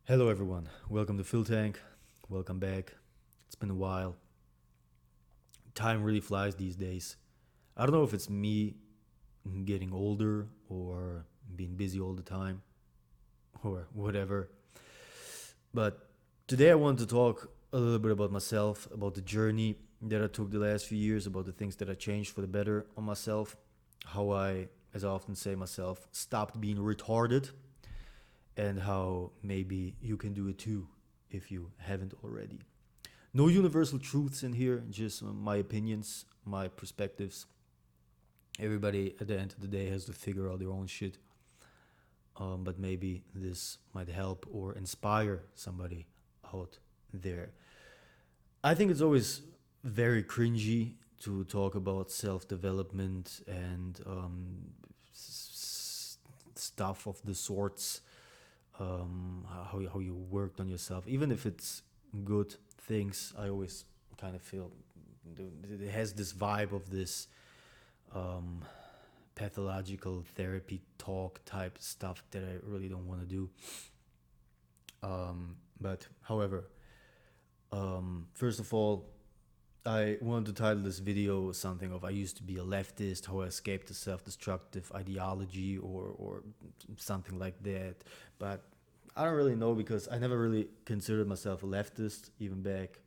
Hello, everyone. Welcome to Full Tank. Welcome back. It's been a while. Time really flies these days. I don't know if it's me getting older or being busy all the time or whatever. But today I want to talk a little bit about myself, about the journey that I took the last few years, about the things that I changed for the better on myself, how I, as I often say myself, stopped being retarded, and how maybe you can do it too if you haven't already. No universal truths in here, just my opinions, my perspectives. Everybody at the end of the day has to figure out their own shit. But maybe this might help or inspire somebody out there. I think it's always very cringy to talk about self development and stuff of the sorts, how you worked on yourself, even if it's good things. I always kind of feel it has this vibe of this um, pathological therapy talk type stuff that I really don't want to do. But however, first of all, I wanted to title this video something of I used to be a leftist, how I escaped the self-destructive ideology or something like that. But I don't really know because I never really considered myself a leftist even back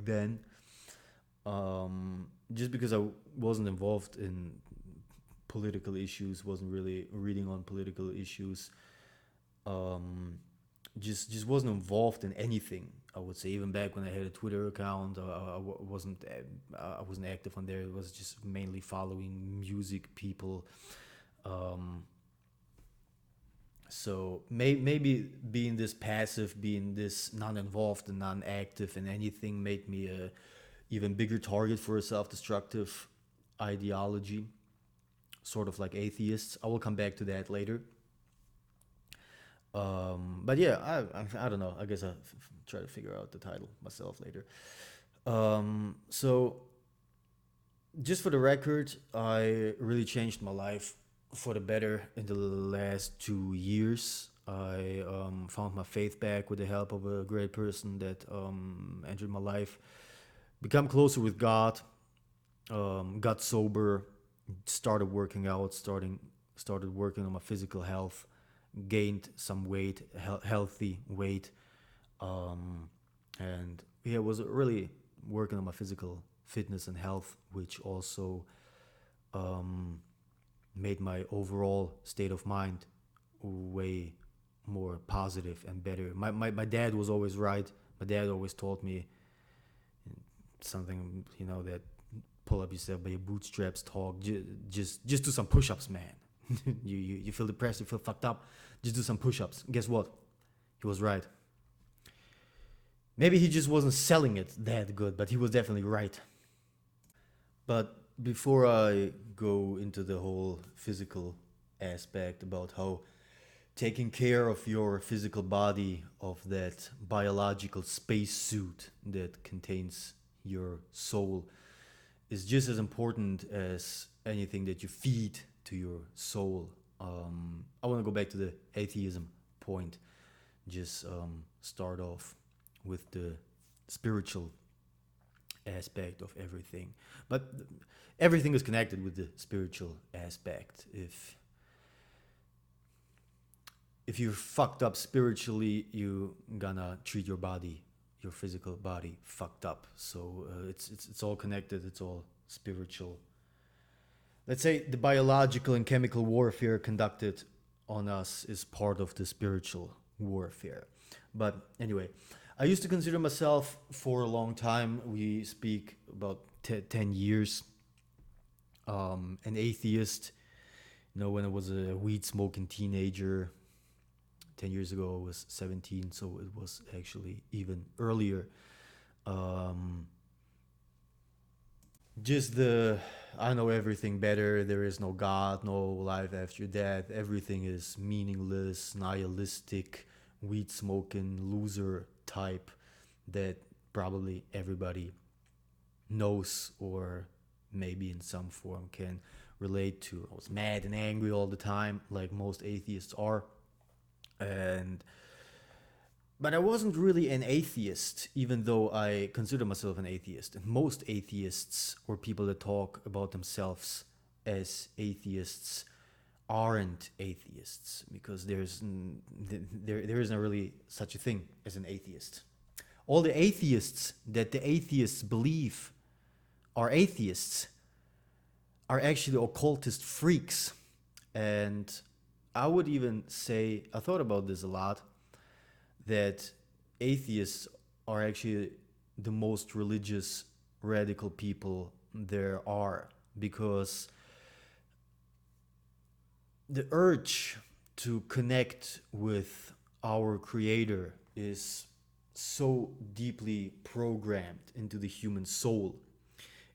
then. Just because I wasn't involved in political issues, wasn't really reading on political issues. Um, just wasn't involved in anything. I would say even back when I had a Twitter account, I wasn't active on there. It was just mainly following music people. Um, so maybe being this passive, being this non-involved and non-active in anything, made me a even bigger target for a self-destructive ideology, sort of like atheists. I will come back to that later. But yeah, I don't know. I guess I'll try to figure out the title myself later. So just for the record, I really changed my life for the better in the last 2 years. I found my faith back with the help of a great person that entered my life. Become closer with God. Got sober. Started working out. Started working on my physical health. Gained some weight, healthy weight, um, and yeah, was really working on my physical fitness and health, which also um, made my overall state of mind way more positive and better. My dad was always right. My dad always told me something, that pull up yourself by your bootstraps talk. Just do some push-ups, man. You feel depressed, you feel fucked up. Just do some push-ups. Guess what? He was right. Maybe he just wasn't selling it that good, but he was definitely right. But before I go into the whole physical aspect about how taking care of your physical body, of that biological spacesuit that contains your soul, is just as important as anything that you feed to your soul. I want to go back to the atheism point. Just start off with the spiritual aspect of everything. But everything is connected with the spiritual aspect. If you're fucked up spiritually, you gonna treat your body, your physical body, fucked up. So it's all connected. It's all spiritual. Let's say the biological and chemical warfare conducted on us is part of the spiritual warfare. But anyway, I used to consider myself for a long time, we speak about 10 years, an atheist. When I was a weed smoking teenager, 10 years ago, I was 17, so it was actually even earlier. Um, just I know everything better. There is no God, no life after death. Everything is meaningless, nihilistic, weed smoking, loser type that probably everybody knows or maybe in some form can relate to. I was mad and angry all the time, like most atheists are. And But I wasn't really an atheist, even though I consider myself an atheist. And most atheists, or people that talk about themselves as atheists, aren't atheists, because there isn't really such a thing as an atheist. All the atheists that the atheists believe are atheists are actually occultist freaks. And I would even say, I thought about this a lot, that atheists are actually the most religious, radical people there are, because the urge to connect with our creator is so deeply programmed into the human soul.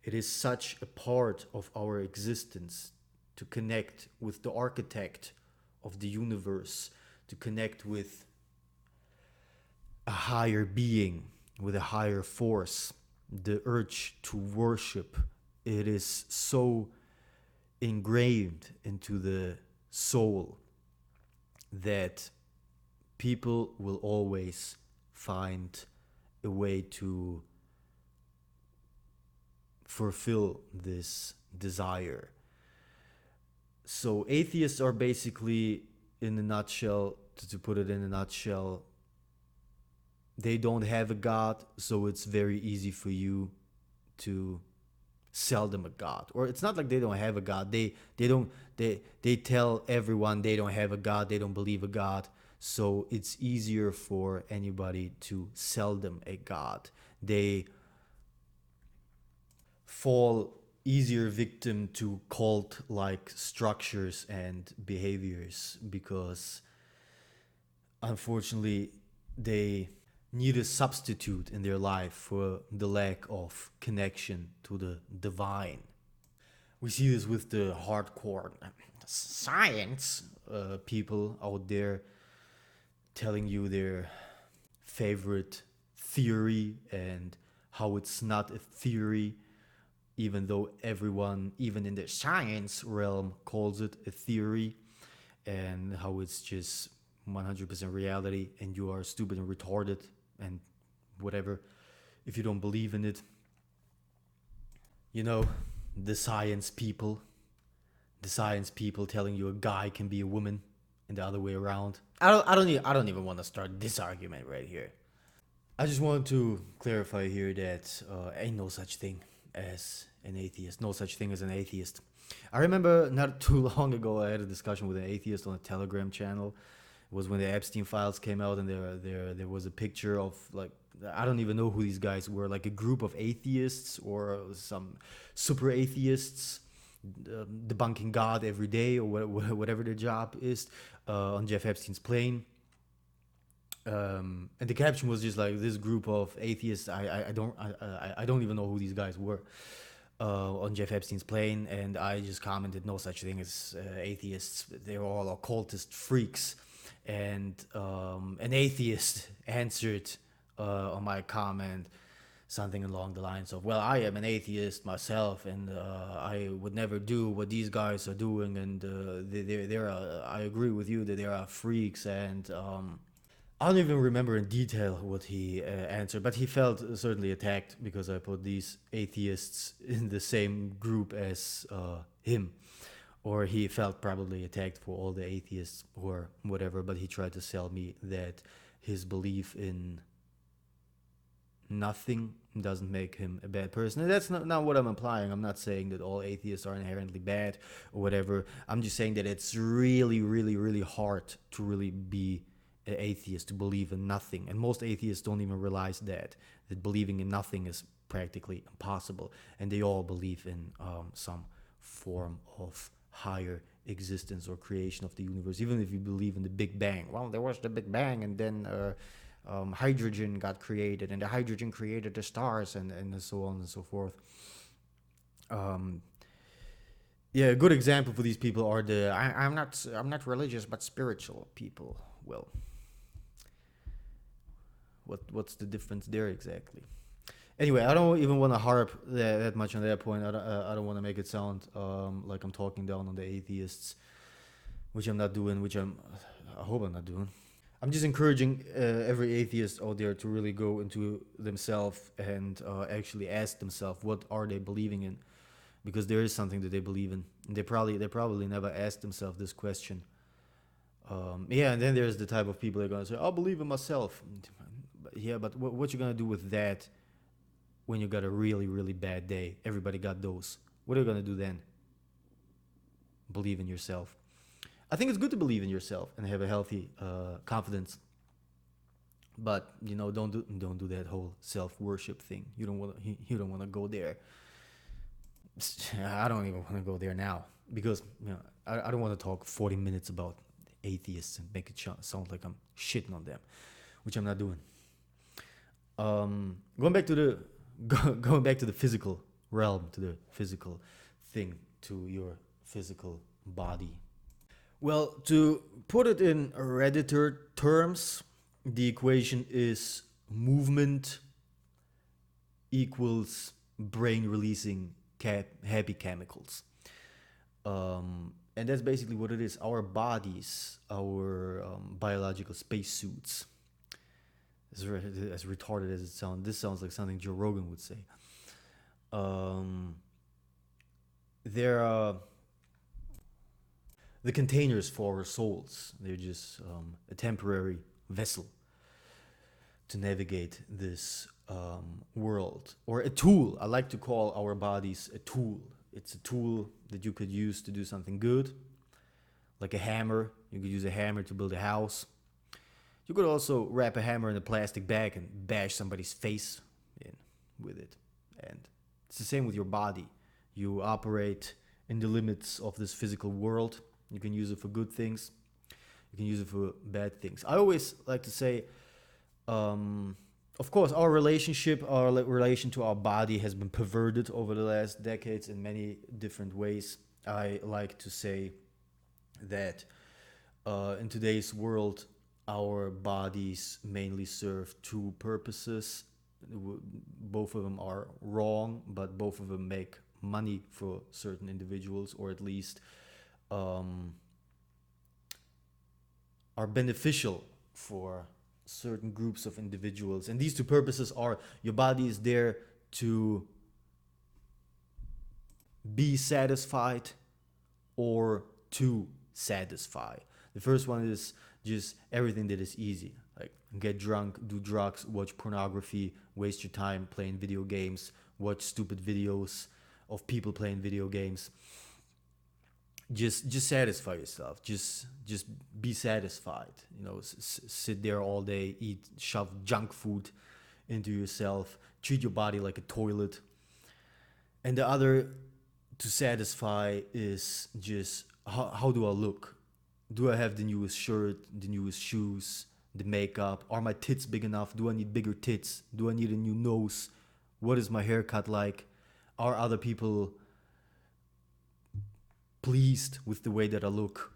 It is such a part of our existence to connect with the architect of the universe, to connect with a higher being, with a higher force. The urge to worship, it is so ingrained into the soul that people will always find a way to fulfill this desire. So atheists are basically, in a nutshell, to put it in a nutshell, they don't have a god, so it's very easy for you to sell them a god. Or it's not like they don't have a god. They tell everyone they don't have a god, they don't believe a god. So it's easier for anybody to sell them a god. They fall easier victim to cult like structures and behaviors, because unfortunately they need a substitute in their life for the lack of connection to the divine. We see this with the hardcore science people out there telling you their favorite theory and how it's not a theory, even though everyone, even in the science realm, calls it a theory, and how it's just 100% reality, and you are stupid and retarded and whatever if you don't believe in it. You know, the science people, the science people telling you a guy can be a woman and the other way around. I don't even want to start this argument right here. I just want to clarify here that ain't no such thing as an atheist. No such thing as an atheist. I remember not too long ago I had a discussion with an atheist on a Telegram channel. It was when the Epstein files came out, and there was a picture of, like, I don't even know who these guys were, like a group of atheists or some super atheists debunking God every day, or whatever their job is, on Jeff Epstein's plane. And the caption was just like, this group of atheists. I don't even know who these guys were, on Jeff Epstein's plane, and I just commented, no such thing as atheists. They're all occultist freaks. And an atheist answered on my comment something along the lines of, well, I am an atheist myself, and I would never do what these guys are doing, and they're I agree with you that they are freaks. And I don't even remember in detail what he answered, but he felt certainly attacked because I put these atheists in the same group as him. Or he felt probably attacked for all the atheists or whatever, but he tried to sell me that his belief in nothing doesn't make him a bad person. And that's not what I'm implying. I'm not saying that all atheists are inherently bad or whatever. I'm just saying that it's really, really, really hard to really be an atheist, to believe in nothing. And most atheists don't even realize that believing in nothing is practically impossible. And they all believe in some form of higher existence or creation of the universe. Even if you believe in the Big Bang, well, there was the Big Bang, and then hydrogen got created, and the hydrogen created the stars, and so on and so forth. Yeah, a good example for these people are I'm not religious but spiritual people. Well, what's the difference there exactly? Anyway, I don't even want to harp that much on that point. I don't want to make it sound like I'm talking down on the atheists, which I'm not doing. I hope I'm not doing. I'm just encouraging every atheist out there to really go into themselves and actually ask themselves what are they believing in, because there is something that they believe in. And they probably never asked themselves this question. Yeah, and then there's the type of people that are gonna say, "I believe in myself." Yeah, but what you gonna do with that when you got a really really bad day? Everybody got those. What are you gonna do then? Believe in yourself. I think it's good to believe in yourself and have a healthy confidence, but don't do that whole self worship thing. You don't want to go there. I don't even want to go there now because I don't want to talk 40 minutes about atheists and make it sound like I'm shitting on them, which I'm not doing. Going back to the going back to the physical realm, to the physical thing, to your physical body. Well, to put it in Redditor terms, the equation is movement equals brain releasing happy chemicals. And that's basically what it is. Our bodies, our biological spacesuits, as retarded as it sounds, this sounds like something Joe Rogan would say. They're the containers for our souls. They're just a temporary vessel to navigate this world, or a tool. I like to call our bodies a tool. It's a tool that you could use to do something good, like a hammer. You could use a hammer to build a house. You could also wrap a hammer in a plastic bag and bash somebody's face in with it. And it's the same with your body. You operate in the limits of this physical world. You can use it for good things. You can use it for bad things. I always like to say, of course, our relation to our body has been perverted over the last decades in many different ways. I like to say that in today's world, our bodies mainly serve two purposes. Both of them are wrong, but both of them make money for certain individuals, or at least are beneficial for certain groups of individuals. And these two purposes are: your body is there to be satisfied or to satisfy. The first one is just everything that is easy, like get drunk, do drugs, watch pornography, waste your time playing video games, watch stupid videos of people playing video games. Just satisfy yourself. Just be satisfied. Sit there all day, shove junk food into yourself, treat your body like a toilet. And the other, to satisfy, is just how do I look? Do I have the newest shirt, the newest shoes, the makeup? Are my tits big enough? Do I need bigger tits? Do I need a new nose? What is my haircut like? Are other people pleased with the way that I look?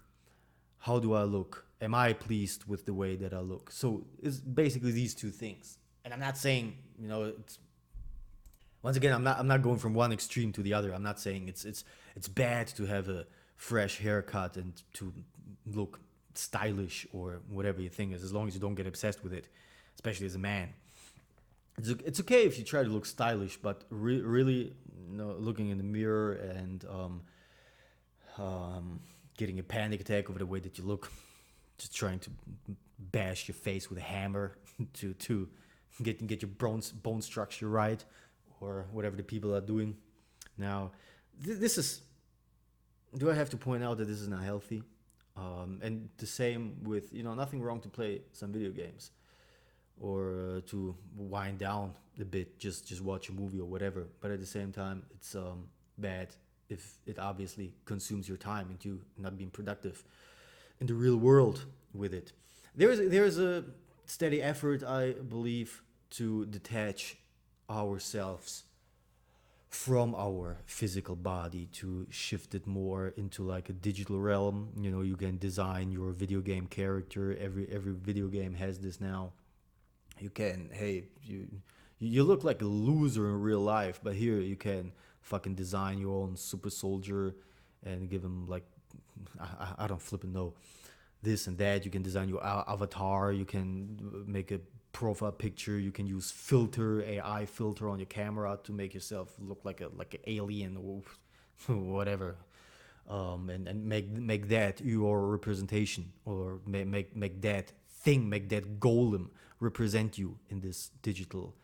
How do I look? Am I pleased with the way that I look? So it's basically these two things. And I'm not saying, once again, I'm not going from one extreme to the other. I'm not saying it's bad to have a fresh haircut and to look stylish or whatever your thing is, as long as you don't get obsessed with it, especially as a man. It's okay if you try to look stylish, but really, looking in the mirror and getting a panic attack over the way that you look, just trying to bash your face with a hammer to get your bone structure right, or whatever the people are doing. Now, this is. Do I have to point out that this is not healthy? And the same with, nothing wrong to play some video games, or to wind down a bit, just watch a movie or whatever. But at the same time, it's bad if it obviously consumes your time into not being productive in the real world with it. There's a steady effort, I believe, to detach ourselves from our physical body, to shift it more into like a digital realm. You can design your video game character. Every video game has this now. You can, you look like a loser in real life, but here you can fucking design your own super soldier and give him like, I don't flipping know, this and that. You can design your avatar. You can make a profile picture. You can use AI filter on your camera to make yourself look like an alien or whatever, and make that your representation, or make that thing, make that golem represent you in this digital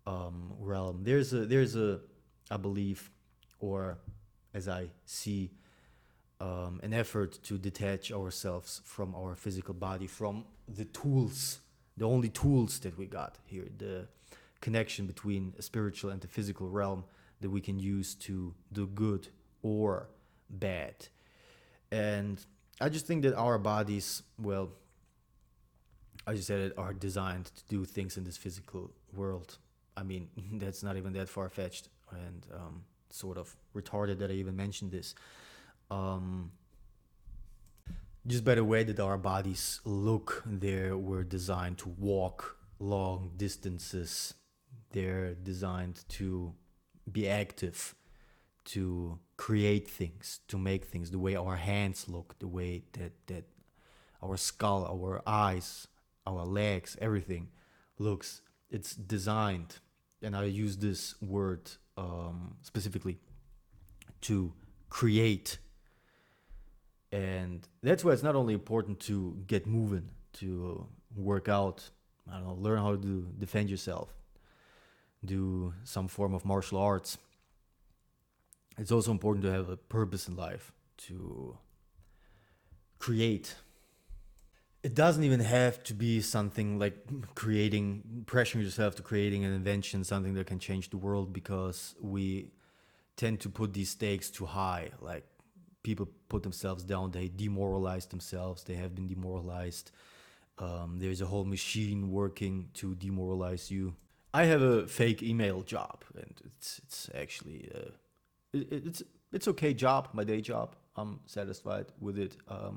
realm. There's a I believe, or as I see, an effort to detach ourselves from our physical body, from the tools, the only tools that we got here, the connection between a spiritual and the physical realm that we can use to do good or bad. And I just think that our bodies, well, I just said it, are designed to do things in this physical world. I mean, that's not even that far fetched, and sort of retarded that I even mentioned this. Um, just by the way that our bodies look, they were designed to walk long distances. They're designed to be active, to create things, to make things. The way our hands look, the way that our skull, our eyes, our legs, everything looks. It's designed, and I use this word specifically, to create. And that's why it's not only important to get moving, to work out, I don't know, learn how to defend yourself, do some form of martial arts. It's also important to have a purpose in life, to create. It doesn't even have to be something like pressuring yourself to creating an invention, something that can change the world, because we tend to put these stakes too high. Like, people put themselves down, they demoralize themselves, they have been demoralized. There's a whole machine working to demoralize you. I have a fake email job, and it's actually it's okay job, my day job. I'm satisfied with it. I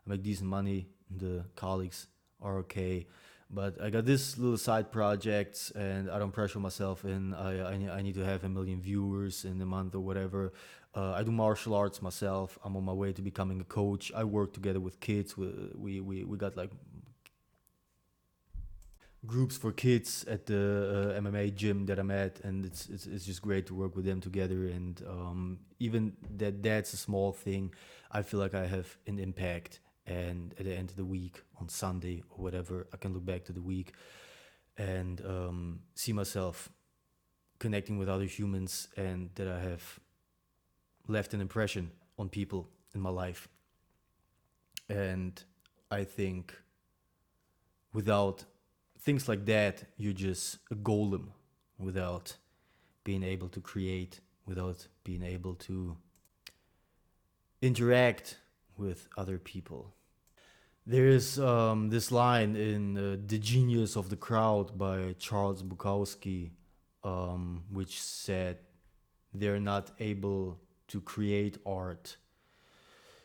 make decent money. The colleagues are okay, but I got this little side projects, and I don't pressure myself in. I need to have 1 million viewers in a month or whatever. I do martial arts myself. I'm on my way to becoming a coach. I work together with kids. We got like groups for kids at the MMA gym that I'm at, and it's just great to work with them together. And even that's a small thing, I feel like I have an impact. And at the end of the week, on Sunday or whatever, I can look back to the week and see myself connecting with other humans, and that I have left an impression on people in my life. And I think without things like that, you're just a golem, without being able to create, without being able to interact with other people. There's this line in The Genius of the Crowd by Charles Bukowski, which said, they're not able to create art.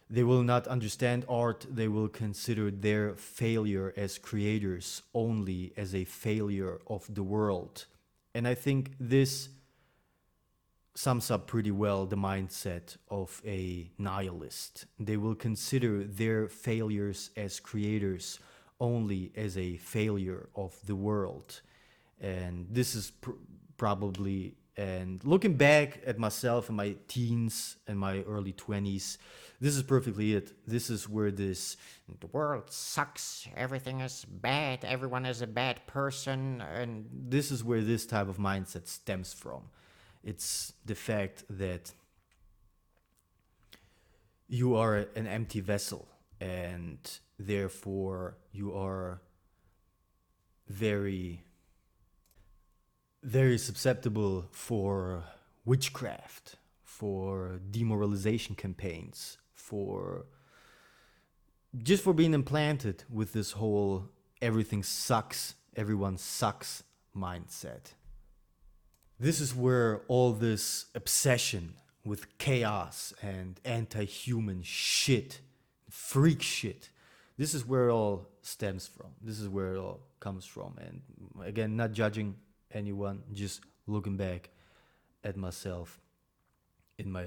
They will not understand art. They will consider their failure as creators only as a failure of the world. And I think this sums up pretty well the mindset of a nihilist. They will consider their failures as creators only as a failure of the world. And this is probably, and looking back at myself in my teens and my early 20s, this is perfectly it. This is where this, the world sucks, everything is bad, everyone is a bad person, and this is where this type of mindset stems from. It's the fact that you are an empty vessel, and therefore you are very, very susceptible for witchcraft, for demoralization campaigns, for just for being implanted with this whole everything sucks, everyone sucks mindset. This is where all this obsession with chaos and anti-human shit, freak shit, this is where it all stems from. This is where it all comes from. And again, not judging anyone, just looking back at myself in my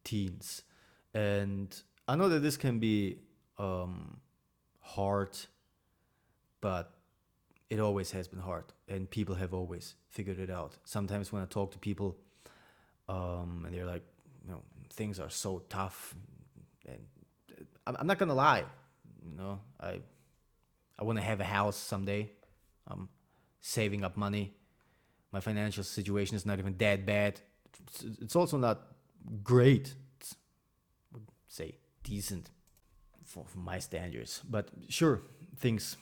teens. And I know that this can be hard, but it always has been hard, and people have always figured it out. Sometimes when I talk to people, and they're like, things are so tough, and I'm not gonna lie, I want to have a house someday. I'm saving up money. My financial situation is not even that bad. It's also not great. It's, I would say, decent for my standards. But sure, things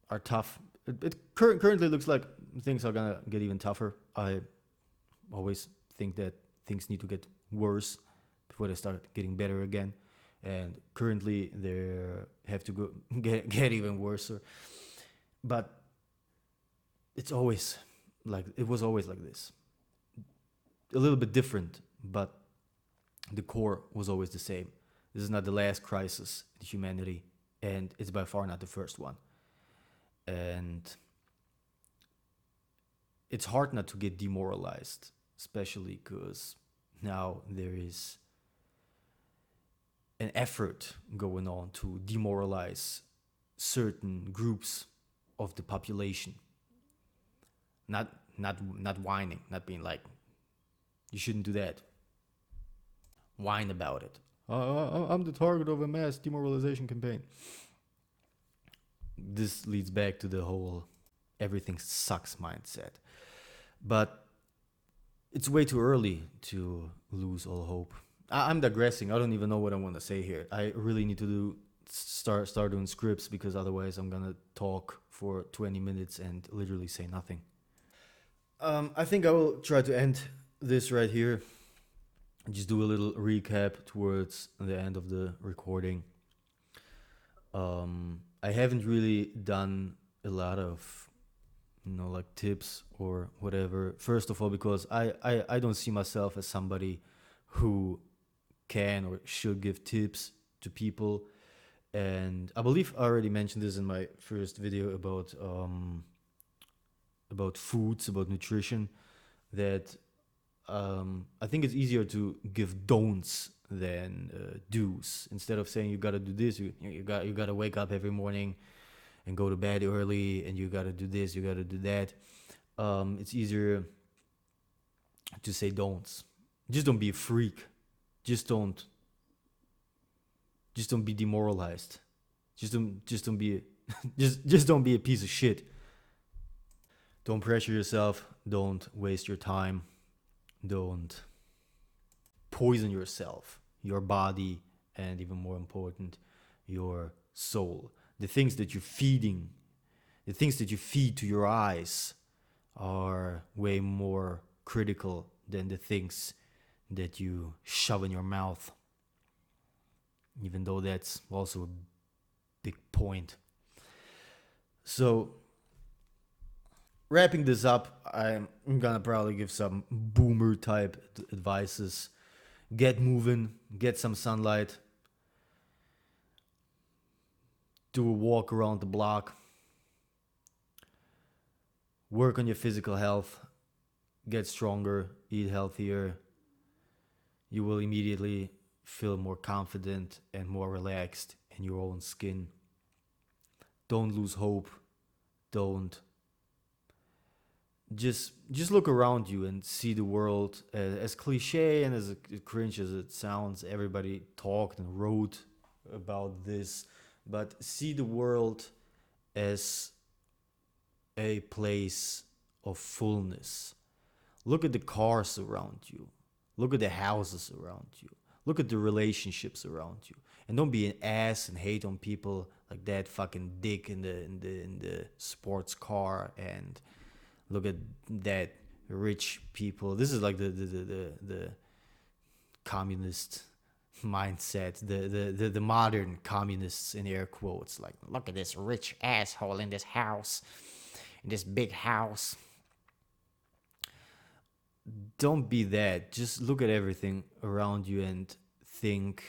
are tough. It currently looks like things are gonna get even tougher. I always think that things need to get worse before they start getting better again. And currently they have to go get even worse. But it was always like this. A little bit different, but the core was always the same. This is not the last crisis in humanity, and it's by far not the first one. And it's hard not to get demoralized, especially because now there is an effort going on to demoralize certain groups of the population. Not whining, not being like, you shouldn't do that. Whine about it. I'm the target of a mass demoralization campaign. This leads back to the whole everything sucks mindset. But it's way too early to lose all hope. I'm digressing. I don't even know what I want to say here. I really need to start doing scripts, because otherwise I'm gonna talk for 20 minutes and literally say nothing. I think I will try to end this right here. Just do a little recap towards the end of the recording. I haven't really done a lot of like tips or whatever. First of all, because I don't see myself as somebody who can or should give tips to people. And I believe I already mentioned this in my first video about foods, about nutrition, that I think it's easier to give don'ts than do's. Instead of saying you gotta do this, you gotta wake up every morning and go to bed early, and you gotta do this, you gotta do that. It's easier to say don'ts. Just don't be a freak. Just don't be demoralized. Just don't be just don't be a piece of shit. Don't pressure yourself. Don't waste your time. Don't poison yourself, your body, and even more important, your soul. The things that you're feeding, the things that you feed to your eyes are way more critical than the things that you shove in your mouth. Even though that's also a big point. So, wrapping this up, I'm gonna probably give some boomer type advices. Get moving, get some sunlight, do a walk around the block, work on your physical health, get stronger, eat healthier. You will immediately feel more confident and more relaxed in your own skin. Don't lose hope. Don't just look around you and see the world. As cliche and as cringe as it sounds, everybody talked and wrote about this, but see the world as a place of fullness. Look at the cars around you. Look at the houses around you. Look at the relationships around you. And don't be an ass and hate on people like that fucking dick in the sports car, and look at that rich people. This is like the communist mindset, the modern communists in air quotes. Like, Look at this rich asshole in this house, in this big house. don't be that. Just look at everything around you and think,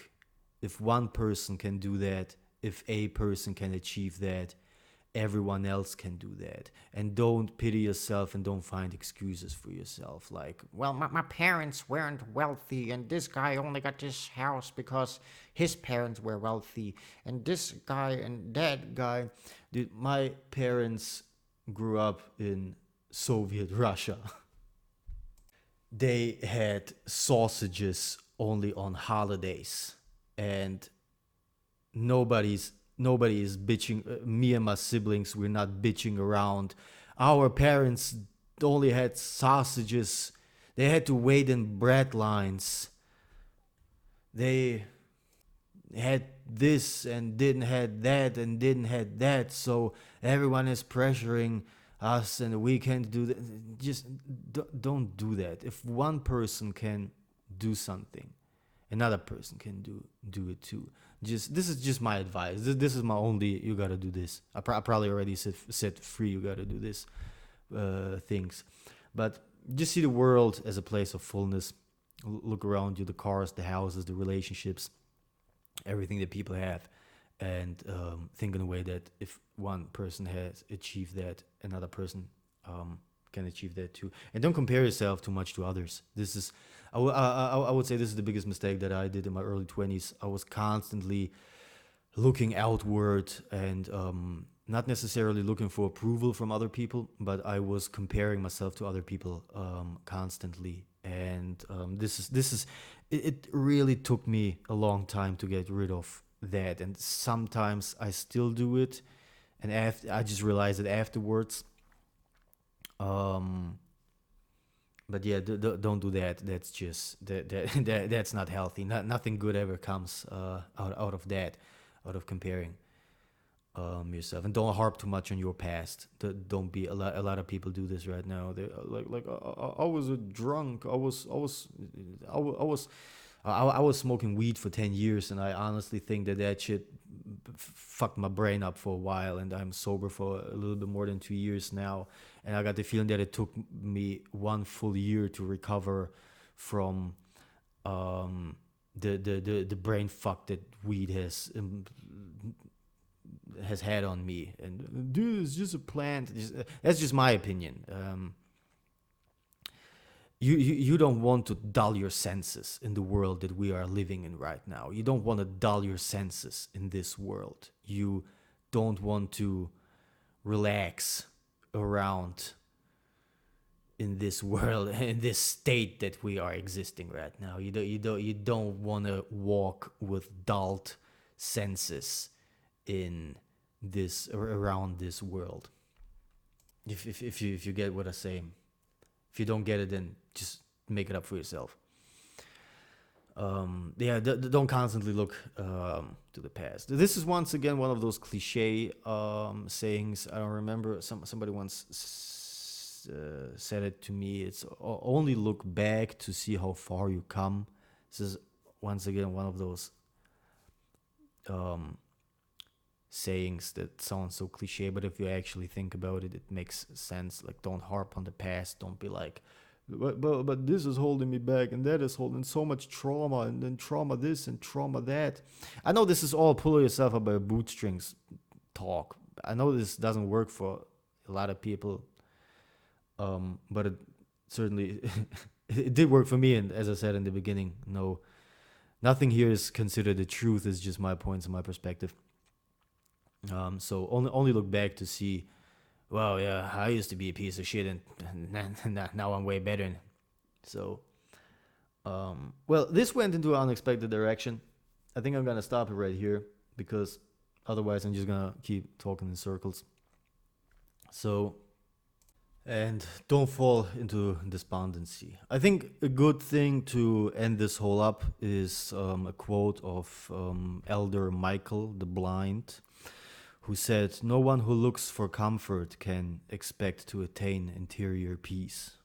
if one person can do that, if a person can achieve that, everyone else can do that. And don't pity yourself and don't find excuses for yourself. Like, Well, my parents weren't wealthy, and this guy only got this house because his parents were wealthy, and this guy and that guy. dude, my parents grew up in Soviet Russia. They had sausages only on holidays, and nobody is bitching. Me and my siblings, we're not bitching around. Our parents only had sausages. They had to wait in bread lines. They had this and didn't had that and didn't had that. So everyone is pressuring us, and we can't do that. Just don't do that. If one person can do something, another person can do it too. Just this is just my advice. This is my only. You gotta do this. I probably already said free. You gotta do this things, but just see the world as a place of fullness. Look around you, the cars, the houses, the relationships, everything that people have, and think in a way that if one person has achieved that, another person can achieve that too. And don't compare yourself too much to others. This is, I would say, this is the biggest mistake that I did in my early 20s. I was constantly looking outward and not necessarily looking for approval from other people, but I was comparing myself to other people constantly. And it really took me a long time to get rid of that. And sometimes I still do it, and I just realized it afterwards. Um, but yeah, don't do that. That's just that's not healthy. Nothing good ever comes out of that, out of comparing yourself. And don't harp too much on your past. Don't be a lot of people do this right now. They I was a drunk. I was smoking weed for 10 years, and I honestly think that shit fucked my brain up for a while, and I'm sober for a little bit more than 2 years now, and I got the feeling that it took me 1 full year to recover from the brain fuck that weed has had on me. And dude, it's just a plant. That's just my opinion. You don't want to dull your senses in the world that we are living in right now. You don't want to dull your senses in this world. You don't want to relax around in this world, in this state that we are existing right now. You don't want to walk with dulled senses in this around this world. If you get what I say. If you don't get it, then just make it up for yourself. Don't constantly look to the past. This is once again one of those cliche sayings. I don't remember. Somebody once said it to me. It's only look back to see how far you come. This is once again one of those sayings that sound so cliche, but if you actually think about it, it makes sense. Like, don't harp on the past. Don't be like, but this is holding me back, and that is holding so much trauma, and then trauma this and trauma that. I know this is all pull yourself up by your bootstrings talk. I know this doesn't work for a lot of people, but it certainly it did work for me. And as I said in the beginning, nothing here is considered the truth. It's just my points and my perspective. So only look back to see, well, yeah, I used to be a piece of shit, and now I'm way better. So, well, this went into an unexpected direction. I think I'm gonna stop it right here, because otherwise I'm just gonna keep talking in circles. So, and don't fall into despondency. I think a good thing to end this whole up is a quote of Elder Michael the Blind, who said, "No one who looks for comfort can expect to attain interior peace."